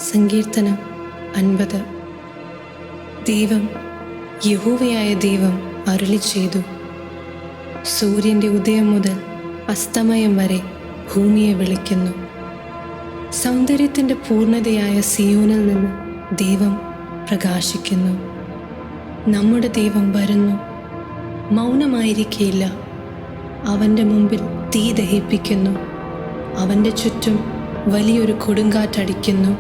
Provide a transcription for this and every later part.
സങ്കീർത്തനം 50. ദൈവം, യഹോവയായ ദൈവം അരുളി ചെയ്തു. സൂര്യൻ്റെ ഉദയം മുതൽ അസ്തമയം വരെ ഭൂമിയെ വിളിക്കുന്നു. സൗന്ദര്യത്തിൻ്റെ പൂർണ്ണതയായ സിയോനിൽ നിന്ന് ദൈവം പ്രകാശിക്കുന്നു. നമ്മുടെ ദൈവം വരുന്നു, മൗനമായിരിക്കയില്ല. അവൻ്റെ മുമ്പിൽ തീ ദഹിപ്പിക്കുന്നു. അവൻ്റെ ചുറ്റും വലിയൊരു കൊടുങ്കാറ്റടിക്കുന്നു.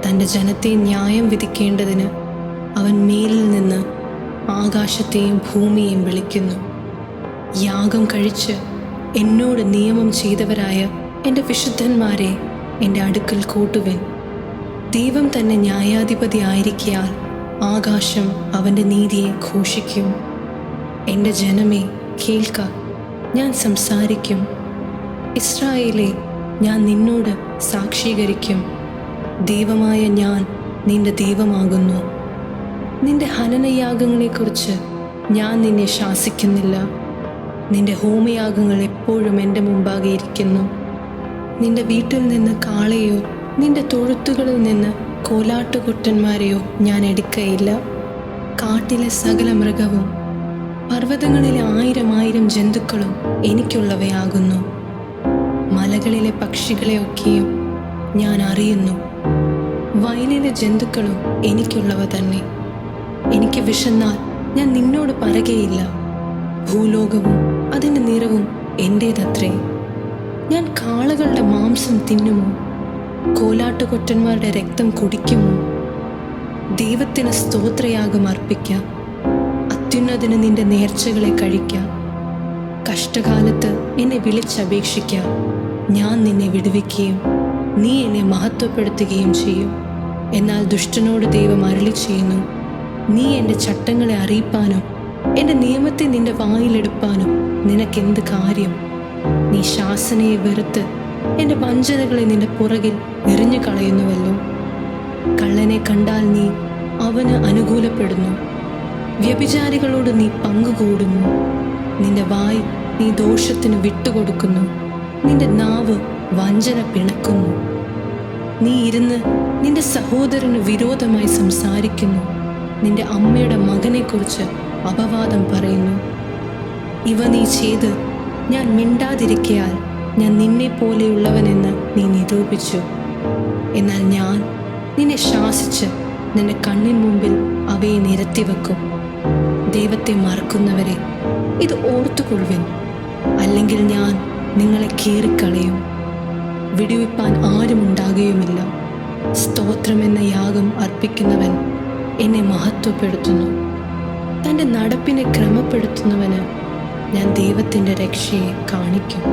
തൻ്റെ ജനത്തെ ന്യായം വിധിക്കേണ്ടതിന് അവൻ മേലിൽ നിന്ന് ആകാശത്തെയും ഭൂമിയെയും വിളിക്കുന്നു. യാഗം കഴിച്ച് എന്നോട് നിയമം ചെയ്തവരായ എൻ്റെ വിശുദ്ധന്മാരെ എൻ്റെ അടുക്കൽ കൂട്ടുവിൻ. ദൈവം തന്നെ ന്യായാധിപതി ആയിരിക്കയാൽ ആകാശം അവൻ്റെ നീതിയെ ഘോഷിക്കും. എൻ്റെ ജനമേ, കേൾക്ക, ഞാൻ സംസാരിക്കും. ഇസ്രായേലേ, ഞാൻ നിന്നോട് സാക്ഷീകരിക്കും. ദൈവമായ ഞാൻ നിന്റെ ദൈവമാകുന്നു. നിന്റെ ഹനനയാഗങ്ങളെക്കുറിച്ച് ഞാൻ നിന്നെ ശാസിക്കുന്നില്ല. നിന്റെ ഹോമയാഗങ്ങൾ എപ്പോഴും എൻ്റെ മുമ്പാകെ ഇരിക്കുന്നു. നിന്റെ വീട്ടിൽ നിന്ന് കാളയോ നിന്റെ തൊഴുത്തുകളിൽ നിന്ന് കോലാട്ടുകുട്ടന്മാരെയോ ഞാൻ എടുക്കയില്ല. കാട്ടിലെ സകല മൃഗവും പർവ്വതങ്ങളിലെ 1000 ജന്തുക്കളും എനിക്കുള്ളവയാകുന്നു. മലകളിലെ പക്ഷികളെയൊക്കെയും ഞാൻ അറിയുന്നു. വയലിലെ ജന്തുക്കളും എനിക്കുള്ളവ തന്നെ. എനിക്ക് വിശന്നാൽ ഞാൻ നിന്നോട് പറകയില്ല. ഭൂലോകവും അതിൻ്റെ നിറവും എൻ്റേതത്രേ. ഞാൻ കാളകളുടെ മാംസം തിന്നുമോ? കോലാട്ടുകൊറ്റന്മാരുടെ രക്തം കുടിക്കുമോ? ദൈവത്തിന് സ്തോത്രയാഗം അർപ്പിക്കാം. അത്യുന്നതിന് നിന്റെ നേർച്ചകളെ കഴിക്കാം. കഷ്ടകാലത്ത് എന്നെ വിളിച്ചപേക്ഷിക്കാം. ഞാൻ നിന്നെ വിടുവിക്കുകയും നീ എന്നെ മഹത്വപ്പെടുത്തുകയും ചെയ്യും. എന്നാൽ ദുഷ്ടനോട് ദൈവം അരുളി ചെയ്യുന്നു, നീ എൻ്റെ ചട്ടങ്ങളെ അറിയിപ്പാനും എൻ്റെ നിയമത്തെ നിന്റെ വായിലെടുപ്പാനും നിനക്കെന്ത് കാര്യം? നീ ശാസനയെ വെറുത്ത് എൻ്റെ വഞ്ചനകളെ നിന്റെ പുറകിൽ എറിഞ്ഞു കളയുന്നുവല്ലോ. കള്ളനെ കണ്ടാൽ നീ അവന് അനുകൂലപ്പെടുന്നു. വ്യഭിചാരികളോട് നീ പങ്കുകൂടുന്നു. നിന്റെ വായ് നീ ദോഷത്തിന് വിട്ടുകൊടുക്കുന്നു. നിന്റെ നാവ് വഞ്ചന പിണക്കുന്നു. നീ ഇരുന്ന് നിന്റെ സഹോദരന് വിരോധമായി സംസാരിക്കുന്നു. നിന്റെ അമ്മയുടെ മകനെക്കുറിച്ച് അപവാദം പറയുന്നു. ഇവ നീ ചെയ്ത് ഞാൻ മിണ്ടാതിരിക്കയാൽ ഞാൻ നിന്നെ പോലെയുള്ളവനെന്ന് നീ നിരൂപിച്ചു. എന്നാൽ ഞാൻ നിന്നെ ശാസിച്ച് നിന്റെ കണ്ണിൻ മുമ്പിൽ അവയെ നിരത്തിവെക്കും. ദൈവത്തെ മറക്കുന്നവരെ, ഇത് ഓർത്തുകൊള്ളുവിൻ, അല്ലെങ്കിൽ ഞാൻ നിങ്ങളെ കീറിക്കളയും. വിടുവിപ്പാൻ ആരും ഉണ്ടാകുകയുമില്ല. സ്തോത്രമെന്ന യാഗം അർപ്പിക്കുന്നവൻ എന്നെ മഹത്വപ്പെടുത്തുന്നു. തൻ്റെ നടപ്പിനെ ക്രമപ്പെടുത്തുന്നവന് ഞാൻ ദൈവത്തിൻ്റെ രക്ഷയെ കാണിക്കും.